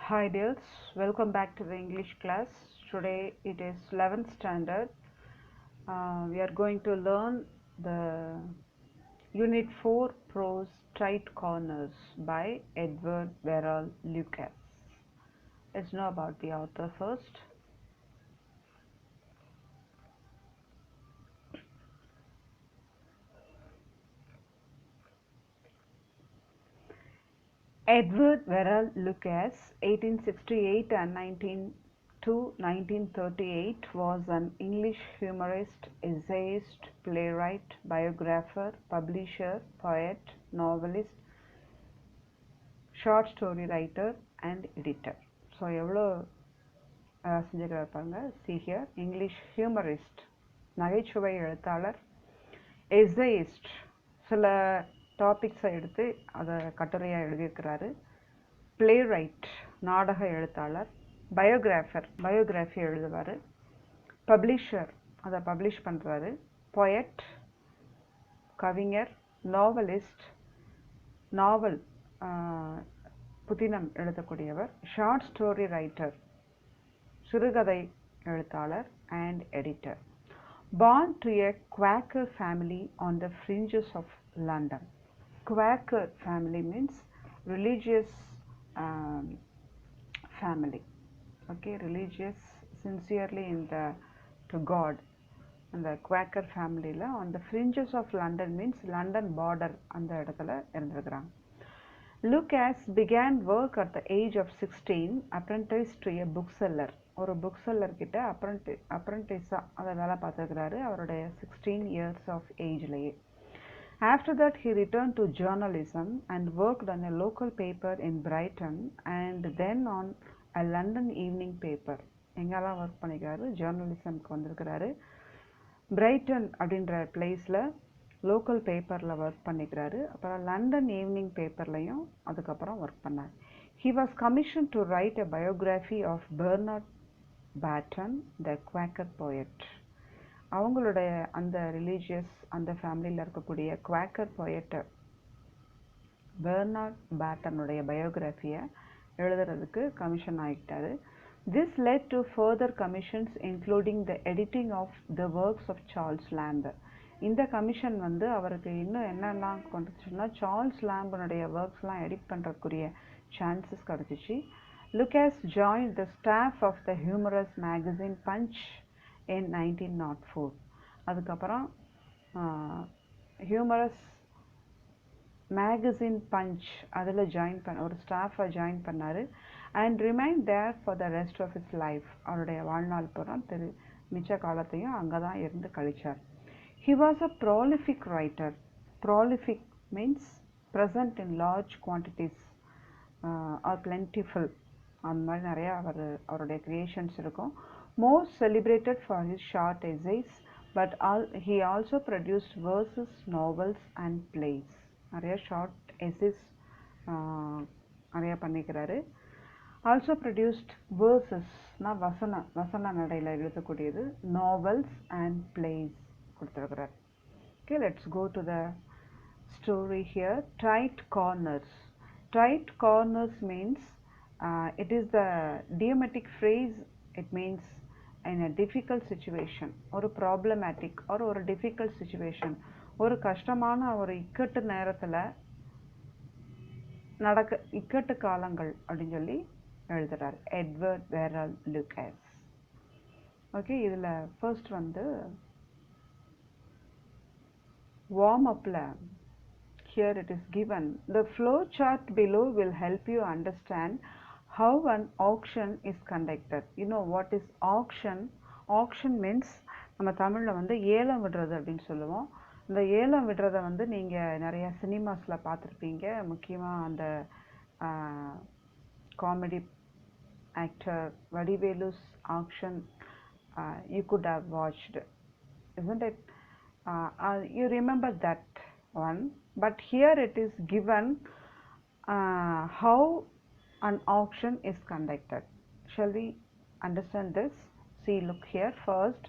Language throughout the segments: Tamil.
Hi dears, welcome back to the English class. Today it is 11th standard. We are going to learn the Unit 4 Prose Tight Corners by Edward Verrall Lucas. Let's know about the author first. Edward Verrall Lucas, 1868 and 1938, was an English humorist, essayist, playwright, biographer, publisher, poet, novelist, short story writer, and editor. So, எவ்வளோ செஞ்சுக்கிறார் பாருங்க. See here, English humorist, நகைச்சுவை எழுத்தாளர், essayist, சில டாபிக்ஸை எடுத்து அதை கட்டுரையாக எழுதியிருக்கிறாரு. playwright, நாடக எழுத்தாளர், biographer, biography எழுதுவார், publisher, அதை பப்ளிஷ் பண்ணுறாரு, poet, கவிஞர், novelist, நாவல் புதினம் எழுதக்கூடியவர், ஷார்ட் ஸ்டோரி ரைட்டர், சிறுகதை எழுத்தாளர், and editor. Born to a Quaker family on the fringes of London. Quaker family means religious family. Okay, religious, sincerely to God. And the Quaker family la on the fringes of London means London border அந்த இடத்துல இருந்திருக்கிறாங்க. Lucas began work at the age of 16, apprenticed to a bookseller. ஒரு bookseller கிட்ட apprentice அதை வேலை பார்த்துருக்கிறாரு அவருடைய 16 years of ageலயே. After that he returned to journalism and worked on a local paper in Brighton and then on a London evening paper. எங்கெல்லாம் ஒர்க் பண்ணிக்கிறாரு, ஜேர்னலிசம்க்கு வந்திருக்கிறாரு. பிரைட்டன் அப்படின்ற பிளேஸில் லோக்கல் பேப்பரில் ஒர்க் பண்ணிக்கிறாரு. அப்புறம் லண்டன் ஈவினிங் பேப்பர்லையும் அதுக்கப்புறம் ஒர்க் பண்ணார். He was commissioned to write a biography of Bernard Barton, the Quaker poet. அவங்களுடைய அந்த ரிலீஜியஸ் அந்த ஃபேமிலியில் இருக்கக்கூடிய குவாக்கர் போயட்டை பெர்னார்ட் பேட்டனுடைய பயோகிராஃபியை எழுதுறதுக்கு கமிஷன் ஆகிட்டாரு. This led to further commissions including the editing of the works of Charles Lamb. இந்த கமிஷன் வந்து அவருக்கு இன்னும் என்னெல்லாம் கொண்டுச்சுன்னா சார்ல்ஸ் லாம்பனுடைய ஒர்க்ஸ்லாம் எடிட் பண்ணுறதுக்குரிய சான்சஸ் கிடச்சிச்சு. Lucas joined the staff of the humorous magazine Punch in 1904. அதுக்கப்புறம் ஹியூமரஸ் மேகசின் பஞ்ச் அதில் ஒரு ஸ்டாஃபை ஜாயின் பண்ணார். And remain there for the rest of his life. அவருடைய வாழ்நாள் பூரா மிச்ச காலத்தையும் அங்கே தான் இருந்து கழிச்சார். He was a prolific writer. Prolific means present in large quantities or plentiful. அந்த மாதிரி நிறையா அவருடைய கிரியேஷன்ஸ் இருக்கும். Most celebrated for his short essays, but he also produced verses, novels and plays. நிறைய ஷார்ட் எஸ்ஸேஸ் நிறையா பண்ணிக்கிறாரு. ஆல்சோ ப்ரொடியூஸ்ட் வேர்சஸ்னால் வசன நடையில் எழுதக்கூடியது, நாவல்ஸ் அண்ட் பிளேஸ் கொடுத்துருக்கிறார். Okay, let's go to the story here. Tight corners. Tight corners means it is the idiomatic phrase. It means in a difficult situation, ஒரு problematic ஒரு difficult situation, ஒரு கஷ்டமான ஒரு இக்கட்டு நேரத்தில் இக்கட்டு காலங்கள் அப்படின்னு சொல்லி எழுதுறாரு எட்வர்ட் வெரல் லூகாஸ். ஓகே, இதில் ஃபர்ஸ்ட் வந்து வார்ம் அப்பில் here it is given. The flow chart below will help you understand how an auction is conducted. You know what is auction? Auction means நம்ம தமிழில் வந்து ஏலம் விடுறது அப்படின்னு சொல்லுவோம். இந்த ஏலம் விடுறதை வந்து நீங்கள் நிறையா சினிமாஸில் பார்த்துருப்பீங்க. முக்கியமாக அந்த comedy actor Vadivelu's action you could have watched, isn't it? You remember that one, but here it is given how an auction is conducted. Shall we understand this? See, look here first.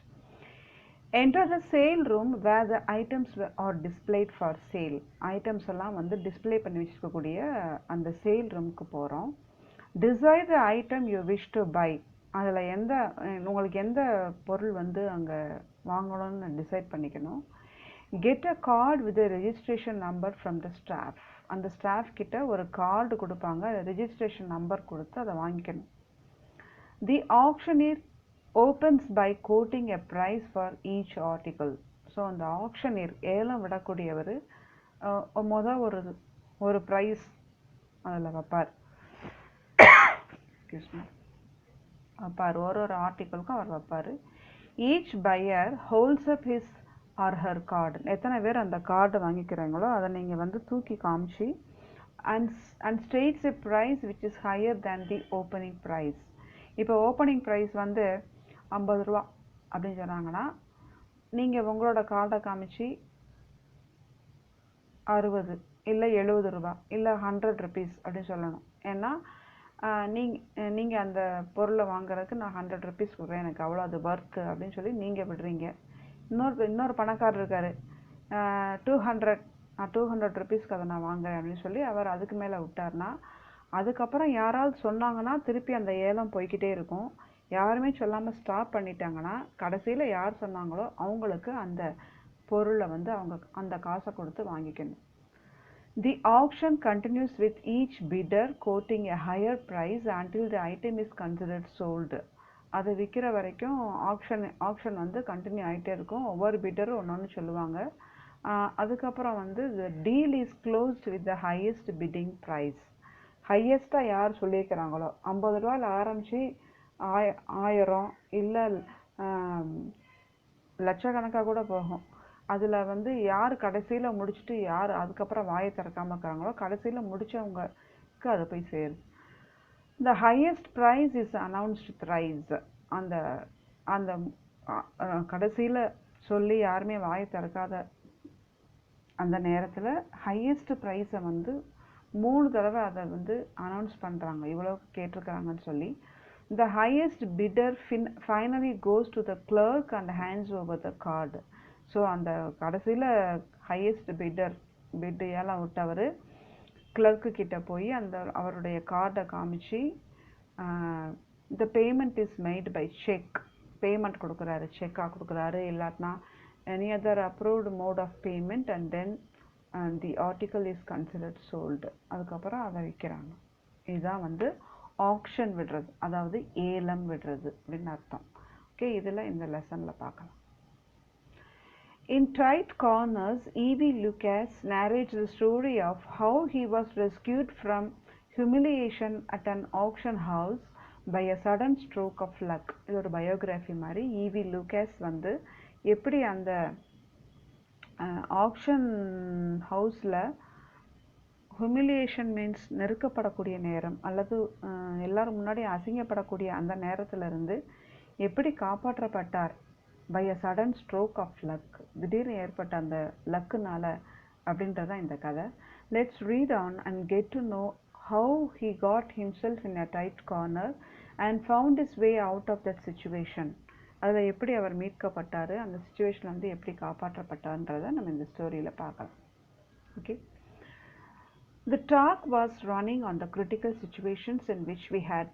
Enter the sale room where the items are displayed for sale. Items எல்லாம் வந்து டிஸ்பிளே பண்ணி வச்சுக்கக்கூடிய அந்த சேல் ரூமுக்கு போகிறோம். Decide the item you wish to buy. அதில் உங்களுக்கு எந்த பொருள் வந்து அங்கே வாங்கணும்னு டிசைட் பண்ணிக்கணும். Get a card with registration number from the staff. அந்த ஸ்டாஃப் கிட்ட ஒரு கார்டு கொடுப்பாங்க, ரெஜிஸ்ட்ரேஷன் நம்பர் கொடுத்து அதை வாங்கிக்கணும். The auctioneer opens by quoting a price for each article. So அந்த ஆக்ஷனியர் ஏலம் விடக்கூடியவர் ஒரு ப்ரைஸ் அதில் வைப்பார். வைப்பார், ஒரு ஆர்டிக்கிளுக்கும் அவர் வைப்பார். Each buyer holds up his or her card. எத்தனை பேர் அந்த கார்டு வாங்கிக்கிறாங்களோ அதை நீங்கள் வந்து தூக்கி காமிச்சு and states a price which is higher than the opening price. இப்போ ஓப்பனிங் ப்ரைஸ் வந்து 50 ரூபா அப்படின்னு சொன்னாங்கன்னா நீங்கள் உங்களோட கார்டை காமிச்சு 60 இல்லை 70 ரூபா இல்லை 100 ருபீஸ் அப்படின்னு சொல்லணும். ஏன்னா நீங்கள் அந்த பொருளை வாங்குறதுக்கு நான் 100 ருபீஸ் கொடுக்குறேன், எனக்கு அவ்வளோ அது ஒர்த்து அப்படின்னு சொல்லி நீங்கள் விடுறீங்க. இன்னொரு பணக்காரர் இருக்கார், 200 ருபீஸ்க்கு அதை நான் வாங்குறேன் அப்படின்னு சொல்லி அவர் அதுக்கு மேலே விட்டார்னா, அதுக்கப்புறம் யாராவது சொன்னாங்கன்னா திருப்பி அந்த ஏலம் போய்கிட்டே இருக்கும். யாருமே சொல்லாமல் ஸ்டாப் பண்ணிட்டாங்கன்னா கடைசியில் யார் சொன்னாங்களோ அவங்களுக்கு அந்த பொருளை வந்து அவங்க அந்த காசை கொடுத்து வாங்கிக்கணும். The auction continues with each bidder quoting a higher price until the item is considered sold. அது விற்கிற வரைக்கும் ஆக்ஷன் வந்து கண்டினியூ ஆகிட்டே இருக்கும். ஒவ்வொரு பிட்டரும் ஒன்று சொல்லுவாங்க. அதுக்கப்புறம் வந்து the deal is closed with the highest bidding price. ஹையஸ்ட்டாக யார் சொல்லியிருக்கிறாங்களோ 50 ரூபாயில் ஆரம்பித்து 1000 இல்லை லட்சக்கணக்காக கூட போகும். அதில் வந்து யார் கடைசியில் முடிச்சுட்டு யார் அதுக்கப்புறம் வாயை திறக்காமல் இருக்கிறாங்களோ கடைசியில் முடித்தவங்களுக்கு அது போய் சேரும். The highest price is announced thrice. அந்த அந்த கடைசியில் சொல்லி யாருமே வாயை திறக்காத அந்த நேரத்தில் ஹையஸ்ட் ப்ரைஸை வந்து 3 தடவை அதை வந்து அனௌன்ஸ் பண்ணுறாங்க, இவ்வளோ கேட்டிருக்கிறாங்கன்னு சொல்லி. The highest bidder finally goes to the clerk and hands over the card. So அந்த கடைசியில் ஹையஸ்ட் பிட்டு ஏலம் விட்டவர் கிளர்க்கு கிட்ட போய் அவருடைய கார்டை காமிச்சு the payment is made by cheque. Payment கொடுக்குறாரு, செக்காக கொடுக்குறாரு, இல்லாட்டினா any other approved mode of payment and then the article is considered sold. அதுக்கப்புறம் அதை விற்கிறாங்க. இதுதான் வந்து ஆக்ஷன் விடுறது, அதாவது ஏலம் விடுறது அப்படின்னு அர்த்தம். ஓகே, இதில் இந்த லெசனில் பார்க்கலாம். In Tight Corners, E.V. Lucas narrates the story of how he was rescued from humiliation at an auction house by a sudden stroke of luck. இது ஒரு பயோகிராஃபி மாதிரி. E.V. Lucas வந்து எப்படி அந்த ஆக்ஷன் ஹவுஸில் ஹியூமிலியேஷன் மீன்ஸ் நெருக்கப்படக்கூடிய நேரம் அல்லது எல்லாரும் முன்னாடி அசிங்கப்படக்கூடிய அந்த நேரத்திலிருந்து எப்படி காப்பாற்றப்பட்டார் by a sudden stroke of luck. திடீர்னு ஏற்பட்ட அந்த லக்குனால அப்படின்றதான் இந்த கதை. Let's read on and get to know how he got himself in a tight corner and found his way out of that situation. அதில் எப்படி அவர் மீட்கப்பட்டார், அந்த சுச்சுவேஷன் வந்து எப்படி காப்பாற்றப்பட்டார்ன்றதை நம்ம இந்த ஸ்டோரியில் பார்க்கலாம். Okay, the talk was running on the critical situations in which we had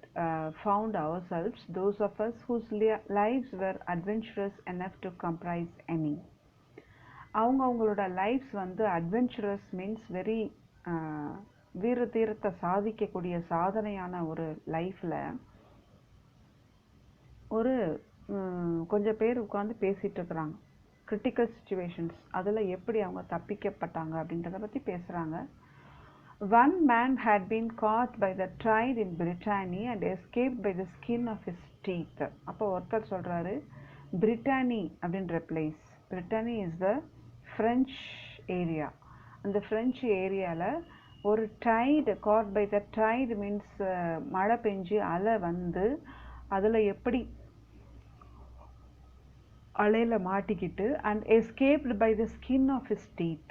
found ourselves, those of us whose lives were adventurous enough to comprise any. அவங்களோட லைஃப்ஸ் வந்து அட்வென்ச்சரஸ் மீன்ஸ் வெரி வீர தீரத்தை சாதிக்கக்கூடிய சாதனையான ஒரு லைஃப்பில் ஒரு கொஞ்சம் பேர் உட்காந்து பேசிகிட்டு இருக்கிறாங்க. கிரிட்டிக்கல் சுச்சுவேஷன்ஸ், அதில் எப்படி அவங்க தப்பிக்கப்பட்டாங்க அப்படின்றத பற்றி பேசுகிறாங்க. One man had been caught by the tide in Brittany and escaped by the skin of his teeth. அப்போ ஒருத்தர் சொல்கிறாரு, பிரிட்டானி அப்படின்ற place, Brittany is the French area. அந்த ஃப்ரெஞ்சு ஏரியாவில் ஒரு tide, caught by the tide means மழை பெஞ்சு அலை வந்து அதில் எப்படி அலையில் மாட்டிக்கிட்டு and escaped by the skin of his teeth.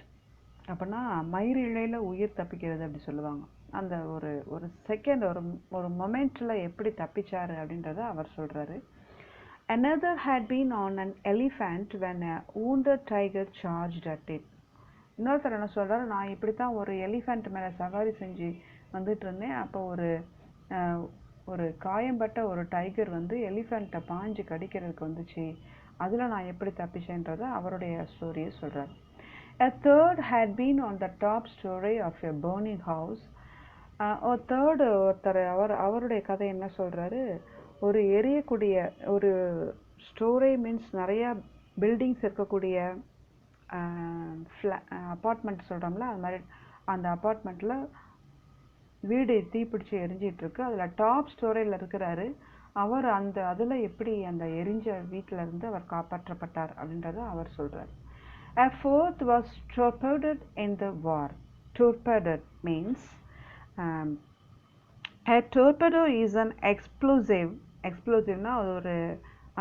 அப்படின்னா மயிர் இழையில் உயிர் தப்பிக்கிறது அப்படி சொல்லுவாங்க. அந்த ஒரு செகண்ட் ஒரு மொமெண்ட்டில் எப்படி தப்பிச்சாரு அப்படின்றத அவர் சொல்கிறாரு. Another had been on an elephant when a wounded tiger charged at it. இன்னொருத்தர் என்ன சொல்கிறாரு, நான் இப்படி தான் ஒரு எலிஃபண்ட் மேலே சவாரி செஞ்சு வந்துட்டு இருந்தேன், அப்போ ஒரு ஒரு காயம்பட்ட ஒரு டைகர் வந்து எலிஃபெண்ட்டை பாஞ்சு கடிக்கிறதுக்கு வந்துச்சு, அதில் நான் எப்படி தப்பிச்சேன்றதை அவருடைய ஸ்டோரியை சொல்கிறார். A third had been on the top story of a burning house. ஒரு தேர்டு ஒருத்தர் அவருடைய கதை என்ன சொல்கிறாரு, ஒரு எரியக்கூடிய ஒரு ஸ்டோரி மீன்ஸ் நிறையா பில்டிங்ஸ் இருக்கக்கூடிய அப்பார்ட்மெண்ட் சொல்கிறோம்ல, அது மாதிரி அந்த அப்பார்ட்மெண்ட்டில் வீடு தீப்பிடிச்சு எரிஞ்சிட்ருக்கு. அதில் டாப் ஸ்டோரியில் இருக்கிறாரு அவர். அதில் எப்படி அந்த எரிஞ்ச வீட்டில் இருந்து அவர் காப்பாற்றப்பட்டார் அப்படின்றத அவர் சொல்கிறார். A fourth was torpedoed in the war. Torpedoed means a torpedo is an explosive. Explosiveனா அது ஒரு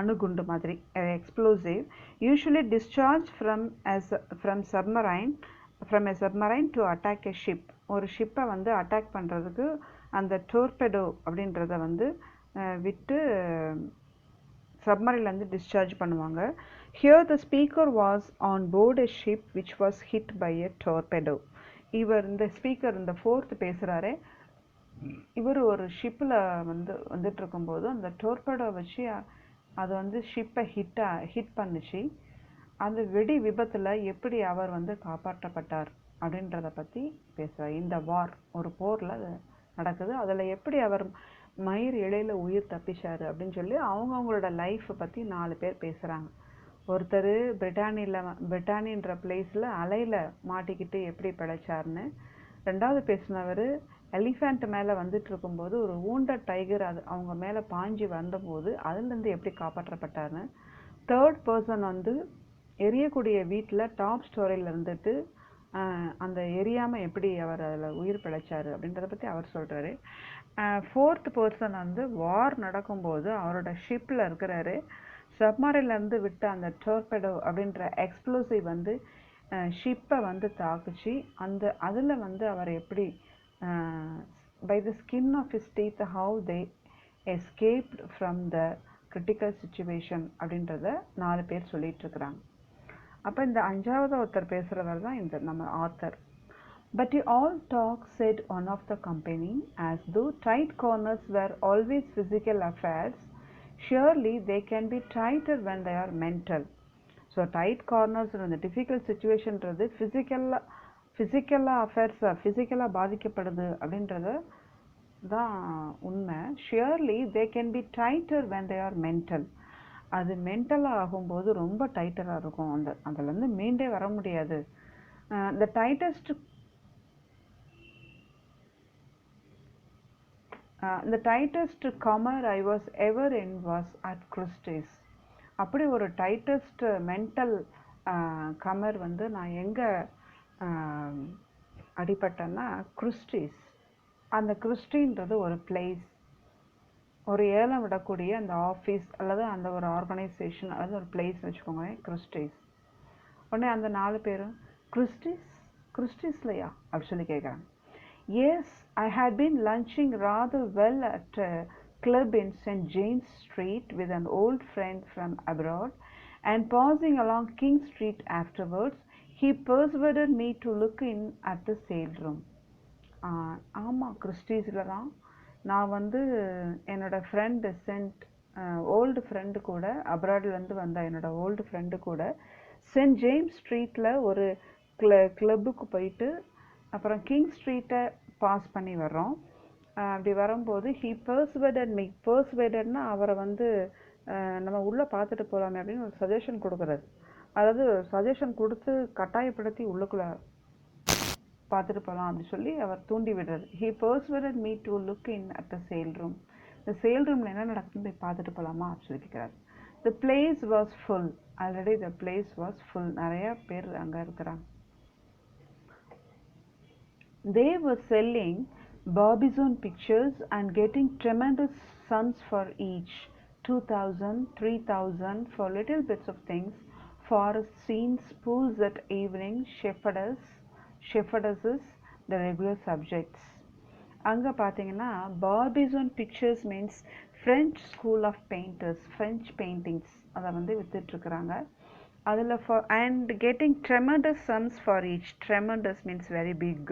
அணுகுண்டு மாதிரி. Explosive usually discharged from a submarine to attack a ship. ஒரு ஷிப்பை வந்து அட்டாக் பண்ணுறதுக்கு அந்த டோர்பெடோ அப்படின்றத வந்து விட்டு சப்மரின்லேருந்து டிஸ்சார்ஜ் பண்ணுவாங்க. Here the speaker was on board a ship which was hit by a torpedo. இந்த ஸ்பீக்கர் இந்த ஃபோர்த் பேசுகிறாரே, இவர் ஒரு ஷிப்பில் வந்துட்டு இருக்கும்போது அந்த டோர்பெடோ வச்சு அது வந்து ஷிப்பை ஹிட் பண்ணுச்சு. அந்த வெடி விபத்தில் எப்படி அவர் வந்து காப்பாற்றப்பட்டார் அப்படின்றத பற்றி பேசுகிறார். இந்த வார் ஒரு போரில் அது நடக்குது, அதில் எப்படி அவர் மயிர் இழையில் உயிர் தப்பிச்சார் அப்படின்னு சொல்லி அவங்களோட லைஃப்பை பற்றி 4 பேர் பேசுகிறாங்க. ஒருத்தர் பிரிட்டானின்ற பிளேஸில் அலையில் மாட்டிக்கிட்டு எப்படி பிழைச்சார்னு. ரெண்டாவது பேசினவர் எலிஃபெண்ட் மேலே வந்துட்டு இருக்கும்போது ஒரு wounded டைகர் அது அவங்க மேலே பாஞ்சு வந்தபோது அதுலேருந்து எப்படி காப்பாற்றப்பட்டார்னு. தேர்ட் பர்சன் வந்து எரியக்கூடிய வீட்டில் டாப் ஸ்டோரியில் இருந்துட்டு அந்த எரியாமல் எப்படி அவர் அதில் உயிர் பிழைச்சார் அப்படின்றத பற்றி அவர் சொல்கிறாரு. ஃபோர்த் பர்சன் வந்து வார் நடக்கும்போது அவரோட ஷிப்பில் இருக்கிறாரு. சப்மரின்லேருந்து விட்ட அந்த டோர்பெடோ அப்படின்ற எக்ஸ்ப்ளோசிவ் வந்து ஷிப்பை வந்து தாக்குச்சு. அதில் வந்து அவர் எப்படி by the skin of his teeth how they escaped from the critical situation அப்படின்றத 4 பேர் சொல்லிகிட்ருக்குறாங்க. அப்போ இந்த 5வது ஒருத்தர் பேசுகிறவர் தான் இந்த நம்ம author. But you all talk, said one of the company, as though tight corners were always physical affairs. Surely they can be tighter when they are mental. So tight corners in the difficult situation physical affairs physical பாதிக்கப்படுது அப்படின்றது தான் உண்மை. Surely they can be tighter when they are mental. அது மென்டலாக ஆகும்போது ரொம்ப டைட்டராக இருக்கும், அதுலேருந்து மீண்டே வர முடியாது. The tightest commer I was ever in was at Christie's. அப்படி ஒரு டைட்டஸ்ட் மென்டல் கமர் வந்து நான் எங்கே அடிபட்டேன்னா கிறிஸ்டீஸ். அந்த கிறிஸ்டின்றது ஒரு பிளேஸ், ஒரு ஏலம் விடக்கூடிய அந்த ஆஃபீஸ் அல்லது அந்த ஒரு ஆர்கனைசேஷன் அல்லது ஒரு பிளேஸ் வச்சுக்கோங்க, கிறிஸ்டீஸ். உடனே அந்த 4 பேரும் கிறிஸ்டீஸ்லையா அப்படி சொல்லி கேட்குறாங்க. Yes, I had been lunching rather well at a club in St. James Street with an old friend from abroad, and passing along King Street afterwards, he persuaded me to look in at the sale room. ஆமாம், கிறிஸ்டீஸில் தான் நான் வந்து என்னோடய ஃப்ரெண்டு ஓல்டு ஃப்ரெண்டு கூட, அப்ராட்லேருந்து வந்த என்னோடய ஓல்டு ஃப்ரெண்டு கூட சென்ட் ஜேம்ஸ் ஸ்ட்ரீட்டில் ஒரு கிளப்புக்கு போயிட்டு அப்புறம் கிங் ஸ்ட்ரீட்டை பாஸ் பண்ணி வர்றோம். அப்படி வரும்போது ஹீ பர்சுவேடட் மீ. பர்சுவேடட்னா அவரை வந்து நம்ம உள்ளே பார்த்துட்டு போகலாமே அப்படின்னு ஒரு சஜஷன் கொடுக்குறது. அதாவது சஜஷன் கொடுத்து கட்டாயப்படுத்தி உள்ளுக்குள்ளே பார்த்துட்டு போகலாம் அப்படின்னு சொல்லி அவர் தூண்டி விடுறது. He persuaded me to look in at the sale room. இந்த சேல் ரூமில் என்ன நடக்குதுன்னு போய் பார்த்துட்டு போகலாமா அப்படின்னு சொல்லி கேட்குறாரு. The place was full. Already the place was full, நிறையா பேர் அங்கே இருக்கிறாங்க. They were selling Barbizon pictures and getting tremendous sums for each, 2,000, 3,000 for little bits of things, forest scenes, pools at evening, shepherdesses, the regular subjects. அங்கே பார்த்தீங்கன்னா Barbizon pictures means French school of painters, French paintings அதை வந்து வித்துட்ருக்குறாங்க. அதில் and getting tremendous sums for each. Tremendous means very big.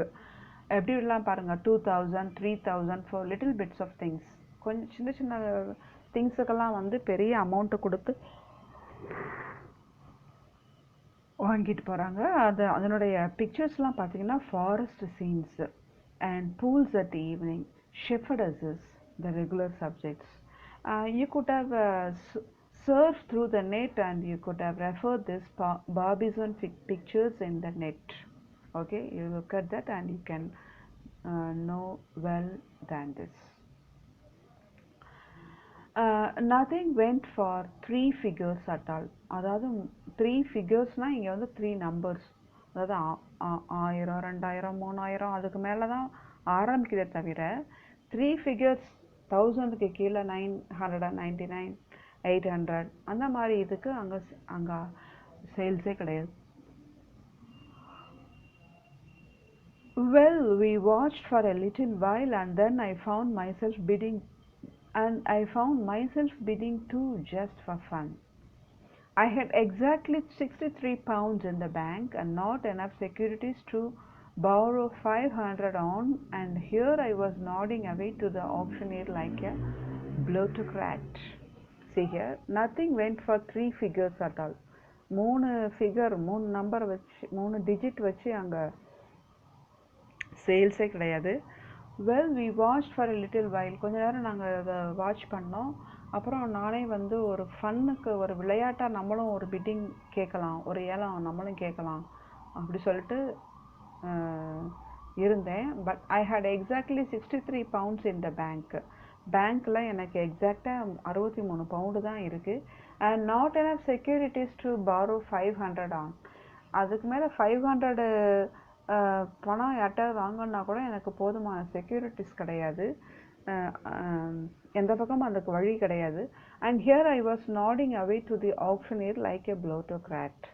எப்படி விடலாம் பாருங்கள், 2000 3000 for little bits of things. கொஞ்சம் சின்ன சின்ன திங்ஸுக்கெல்லாம் வந்து பெரிய அமௌண்ட்டு கொடுத்து வாங்கிட்டு போகிறாங்க. அதனுடைய பிக்சர்ஸ்லாம் பார்த்தீங்கன்னா forest scenes and pools at evening, shepherdesses, the regular subjects. You could have surfed through the net and you could have referred this Barbizon pictures in the net. Okay, you look at that and you can know well than this. Nothing went for 3 figures at all. அதாவது 3 figuresனால் இங்கே வந்து 3 numbers, அதாவது 1000 2000 3000 அதுக்கு மேலே தான் ஆரம்பிக்கிறதே தவிர 3 figures 1000க்கு கீழே 999 800 அந்த மாதிரி இதுக்கு அங்கே சேல்ஸே கிடையாது. Well, we watched for a little while and then I found myself bidding too, just for fun. I had exactly 63 pounds in the bank and not enough securities to borrow 500 on, and here I was nodding away to the auctioneer like a plutocrat. See here, nothing went for 3 figures at all. 3 number வச்சு 3 டிஜிட் வச்சு அங்கே சேல்ஸே கிடையாது. Well, we watch for a little while, கொஞ்ச நேரம் நாங்கள் அதை வாட்ச் பண்ணோம். அப்புறம் நானே வந்து ஒரு ஃபன்னுக்கு, ஒரு விளையாட்டாக நம்மளும் ஒரு பிட்டிங் கேட்கலாம், ஒரு ஏலம் நம்மளும் கேட்கலாம் அப்படி சொல்லிட்டு இருந்தேன். But I had exactly 63 pounds in the பேங்க்கில் எனக்கு எக்ஸாக்டாக 63 பவுண்டு தான் இருக்குது. And not enough securities to borrow 500 on. அதுக்கு மேலே 500 பணம் யார்ட்டாவது வாங்கினா கூட எனக்கு போதுமான செக்யூரிட்டிஸ் கிடையாது, எந்த பக்கமும் அதுக்கு வழி கிடையாது. And here I was nodding away to the auctioneer like a plutocrat.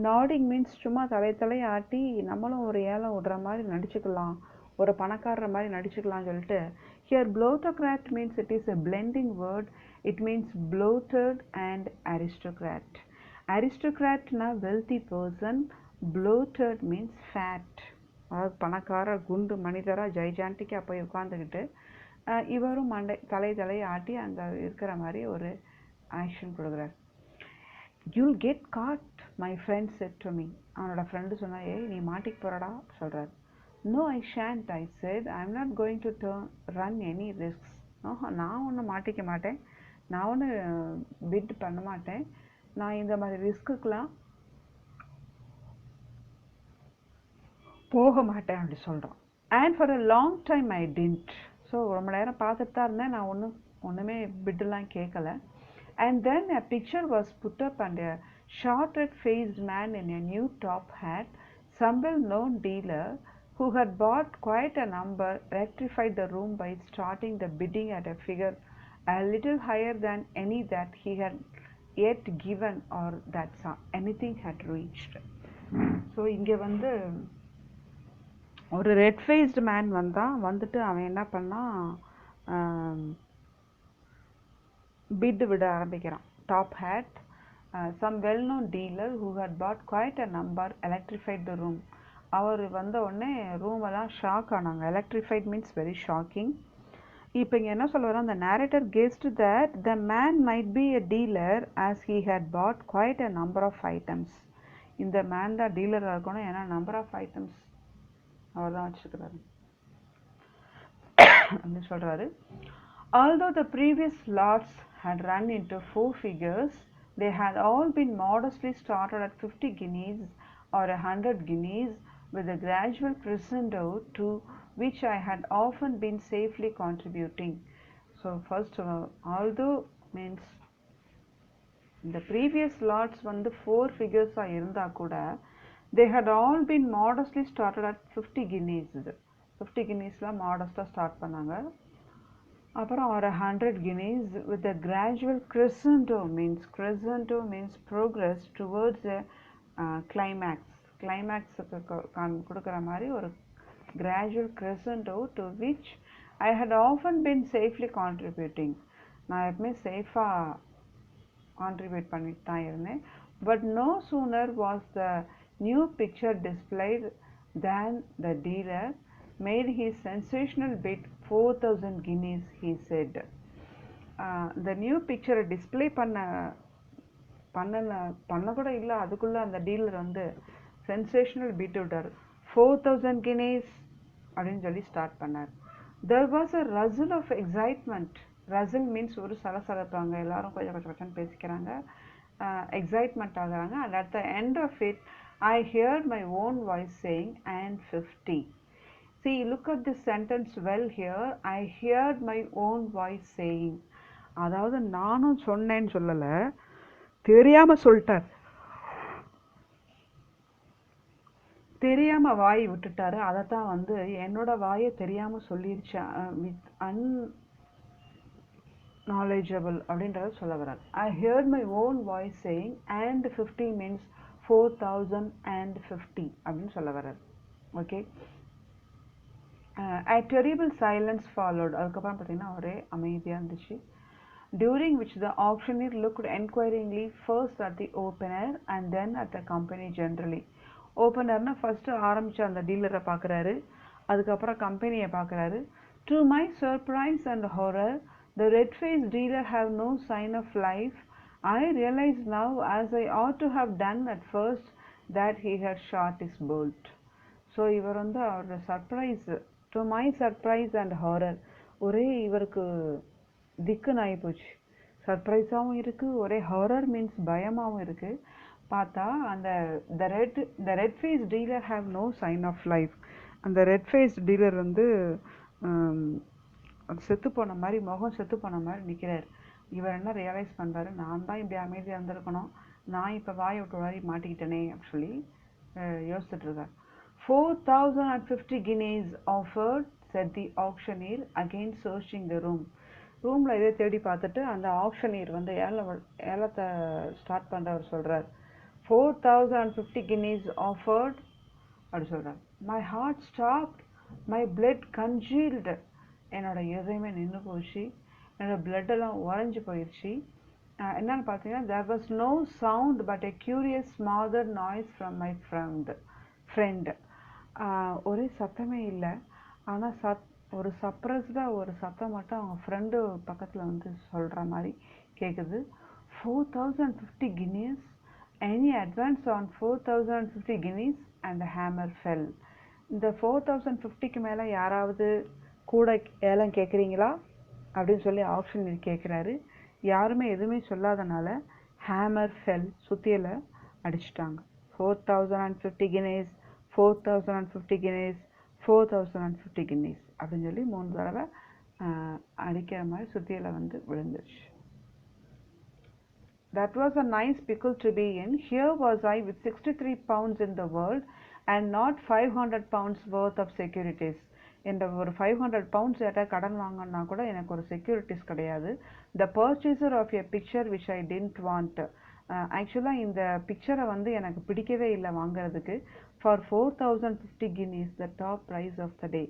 Nodding means சும்மா தலையை ஆட்டி நம்மளும் ஒரு ஏலம் விடுற மாதிரி நடிச்சுக்கலாம், ஒரு பணக்காரற மாதிரி நடிச்சுக்கலாம்னு சொல்லிட்டு. Here plutocrat means it is a blending word. It means bloated and aristocrat. Aristocratனா wealthy person, bloated means fat, அதாவது பணக்கார குண்டு மனிதராக ஜைஜாண்டிக்காக போய் உட்காந்துக்கிட்டு இவரும் தலையை ஆட்டி அங்கே இருக்கிற மாதிரி ஒரு ஆக்ஷன் கொடுக்குறாரு. You'll get caught, my friend said to me. அவனோட ஃப்ரெண்டு சொன்னா, ஏய் நீ மாட்டிக்கு போறடா சொல்கிறார். No, I shan't, I said. I'm not going to run any risks. நான் ஒன்றும் மாட்டிக்க மாட்டேன், நான் ஒன்றும் பிட் பண்ண மாட்டேன், நான் இந்த மாதிரி ரிஸ்க்குக்கெலாம் போக மாட்டேன் அப்படி சொல்கிறோம். And for a long time I didn't. So ரொம்ப நேரம் பார்த்துட்டு தான் இருந்தேன், நான் ஒன்றுமே பிட்டெலாம் கேட்கல. And then a picture was put up and a short-faced man in a new top hat, some well-known dealer who had bought quite a number, rectified the room by starting the bidding at a figure a little higher than any that he had yet given or that anything had reached. So இங்கே வந்து ஒரு ரெட்-ஃபேஸ்டு மேன் வந்துட்டு அவன் என்ன பண்ணான், பிட் விட ஆரம்பிக்கிறான். Top hat, some well known dealer who had bought quite a number, electrified the room. அவர் வந்த உடனே ரூமெல்லாம் ஷாக் ஆனாங்க. Electrified means very shocking. இப்போ இங்கே என்ன சொல்ல வரோம், அந்த narrator guessed that the man might be a dealer as he had bought quite a number of items. இந்த மேன் தான் டீலராக இருக்கணும், ஏன்னா நம்பர் ஆஃப் ஐட்டம்ஸ் அவர் தான் வச்சுருக்கிறாரு அப்படின்னு சொல்கிறாரு. Although the previous lots had run into 4 figures, they had all been modestly started at 50 guineas or 100 guineas, with a gradual crescendo to which I had often been safely contributing. So first of all, although means the previous lots வந்து 4 figures இருந்தா கூட they had all been modestly started at 50 guineas. 50 guineasலாம் மாடஸ்டாக start பண்ணாங்க. அப்புறம் ஒரு 100 guineas with a gradual crescendo means progress towards a climaxக்கு கொடுக்குற மாதிரி ஒரு gradual crescendo to which I had often been safely contributing. நான் எப்பவுமே சேஃபாக கான்ட்ரிபியூட் பண்ணிட்டு தான் இருந்தேன். But no sooner was the new picture displayed Then the dealer made his sensational bid 4,000 guineas, he said. The new picture display பண்ண கூட இல்லை, அதுக்குள்ளே அந்த டீலர் வந்து சென்சேஷனல் பீட் விட்டார். 4,000 guineas அப்படின்னு சொல்லி ஸ்டார்ட் பண்ணார். There was a rustle of excitement. Rustle means ஒரு சலசலப்பாங்க, எல்லாரும் கொஞ்சம் கொஞ்சம் பேசிக்கிறாங்க, எக்ஸைட்மெண்ட் ஆகுறாங்க. And at the end of it, I heard my own voice saying, and 50. See, look at this sentence well here. I heard my own voice saying. அதாவது நானும் சொன்னேன்னு சொல்லலை, தெரியாமல் சொல்லிட்டார், தெரியாமல் வாய் விட்டுட்டாரு. அதைத்தான் வந்து என்னோட வாயை தெரியாமல் சொல்லிருச்சு, வித் அன்நாலேஜபிள் அப்படின்றத சொல்ல வராது. I heard my own voice saying and 50 means 4,050 அப்படின்னு சொல்ல வராது. Okay. A terrible silence followed. அதுக்கப்புறம் பார்த்தீங்கன்னா ஒரே அமைதியாக இருந்துச்சு. During which the auctioneer looked enquiringly first at the opener and then at the company generally. ஓப்பனர்னா ஃபஸ்ட்டு ஆரம்பித்த அந்த டீலரை பார்க்குறாரு, அதுக்கப்புறம் கம்பெனியை பார்க்குறாரு. To my surprise and horror, the red-faced dealer have no sign of life. I realize now, as I ought to have done at first, that he had shot his bolt. So இவர் வந்து அவரோட surprise, to my surprise and horror, ஒரே இவருக்கு திக்குன்னு ஆகிப்போச்சு. சர்ப்ரைஸாகவும் இருக்குது, ஒரே ஹாரர் மீன்ஸ் பயமாகவும் இருக்குது. பார்த்தா அந்த the red face dealer have no sign of life. அந்த ரெட் ஃபேஸ் டீலர் வந்து செத்து போன மாதிரி, முகம் செத்து போன மாதிரி நிற்கிறார். இவர் என்ன ரியலைஸ் பண்ணுறாரு, நான் தான் இப்படி அமைதியாக இருந்திருக்கணும், நான் இப்போ வாயை விட்டு வாரி மாட்டிக்கிட்டேனே அப்படின்னு சொல்லி யோசிச்சுட்ருக்கார். 4,050 guineas offered, said the auctioneer, again searching the room. ரூமில் இதே தேடி பார்த்துட்டு அந்த ஆக்ஷனியர் வந்து ஏலத்தை ஸ்டார்ட் பண்ணுறவர் சொல்கிறார், 4,050 guineas offered அப்படி சொல்கிறார். My heart stopped, my blood congealed. என்னோட இதயமே நின்று போச்சு, என்னோட பிளட்டெல்லாம் உறைஞ்சி போயிடுச்சு. என்னன்னு பார்த்தீங்கன்னா, there was no sound but a curious smothered noise from my friend. ஒரே சத்தமே இல்லை, ஆனால் ஒரு சப்ரஸ்டாக ஒரு சத்தம் மட்டும் அவங்க ஃப்ரெண்டு பக்கத்தில் வந்து சொல்கிற மாதிரி கேட்குது. 4,050 guineas, any advance on 4,050 guineas, and the hammer fell. இந்த 4,050க்கு மேலே யாராவது கூட ஏலம் கேட்குறீங்களா அப்படின்னு சொல்லி ஆப்ஷன் கேட்குறாரு. யாருமே எதுவுமே சொல்லாதனால ஹேமர் ஃபெல், சுத்தியலை அடிச்சிட்டாங்க. 4,050 guineas, 4,050 guineas, 4,050 guineas அப்படின்னு சொல்லி 3 தடவை அடிக்கிற மாதிரி சுத்தியலை வந்து விழுந்துருச்சு. That was a nice pickle to be in. Here was I with 63 pounds in the world and not 500 pounds worth of securities. இந்த ஒரு 500 pounds ஏட்டா கடன் வாங்கினா கூட எனக்கு ஒரு செக்யூரிட்டிஸ் கிடையாது. The purchaser of a picture which I didn't want. ஆக்சுவலாக இந்த பிக்சரை வந்து எனக்கு பிடிக்கவே இல்லை வாங்கிறதுக்கு. For 4,050 guineas, the top price of the day.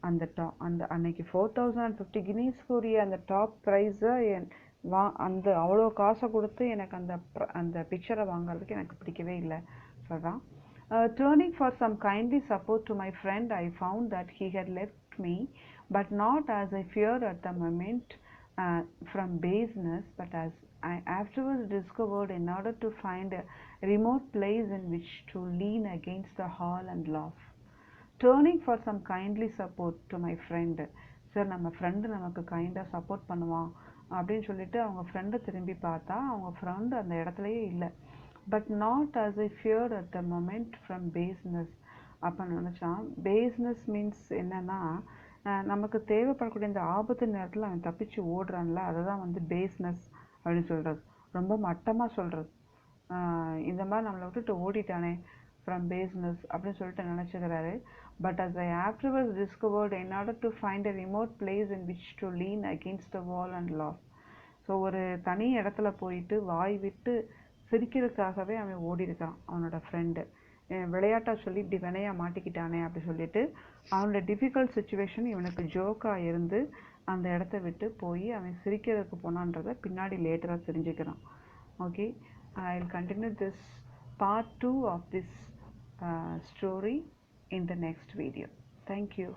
அந்த அன்னைக்கு 4,050 guineasக்குரிய அந்த டாப் ப்ரைஸை அந்த அவ்வளோ காசை கொடுத்து எனக்கு அந்த பிக்சரை வாங்கிறதுக்கு எனக்கு பிடிக்கவே இல்லை சொல்கிறான். Turning for some kindly support to my friend, I found that he had left me, but not as I feared at the moment, from baseness, but as I afterwards discovered, in order to find a remote place in which to lean against the hall and laugh. Turning for some kindly support to my friend. Sir, நம்ம ஃப்ரெண்டு நமக்கு கைண்டாக சப்போர்ட் பண்ணுவான் அப்படின்னு சொல்லிட்டு அவங்க ஃப்ரெண்டை திரும்பி பார்த்தா அவங்க ஃப்ரெண்டு அந்த இடத்துலையே இல்லை. But not as I feared at the moment from baseness. அப்போ நினச்சான், பேஸ்னஸ் மீன்ஸ் என்னென்னா, நமக்கு தேவைப்படக்கூடிய இந்த ஆபத்து நேரத்தில் அவன் தப்பிச்சு ஓடுறான்ல, அதை தான் வந்து பேஸ்னஸ் அப்படின்னு சொல்கிறது. ரொம்ப மட்டமாக சொல்கிறது. இந்த மாதிரி நம்மளை விட்டுட்டு ஓடிட்டானே, ஃப்ரம் பேஸ்னஸ் அப்படின்னு சொல்லிட்டு நினச்சிக்கிறாரு. But as I afterwards discovered, in order to find a remote place in which to lean against the wall and laugh. So ஒரு தனி இடத்துல போயிட்டு வாய் விட்டு சிரிக்கிறதுக்காகவே அவன் ஓடி இருக்கான் அவனோட ஃப்ரெண்டு. விளையாட்டாக சொல்லி இப்படி வினையாக மாட்டிக்கிட்டானே அப்படி சொல்லிட்டு அவனோட டிஃபிகல்ட் சுச்சுவேஷன் இவனுக்கு ஜோக்காக இருந்து அந்த இடத்த விட்டு போய் அவன் சிரிக்கிறதுக்கு போனான்றதை பின்னாடி லேட்டராக தெரிஞ்சுக்கிறான். Okay, I will continue this part 2 of this story in the next video. Thank you.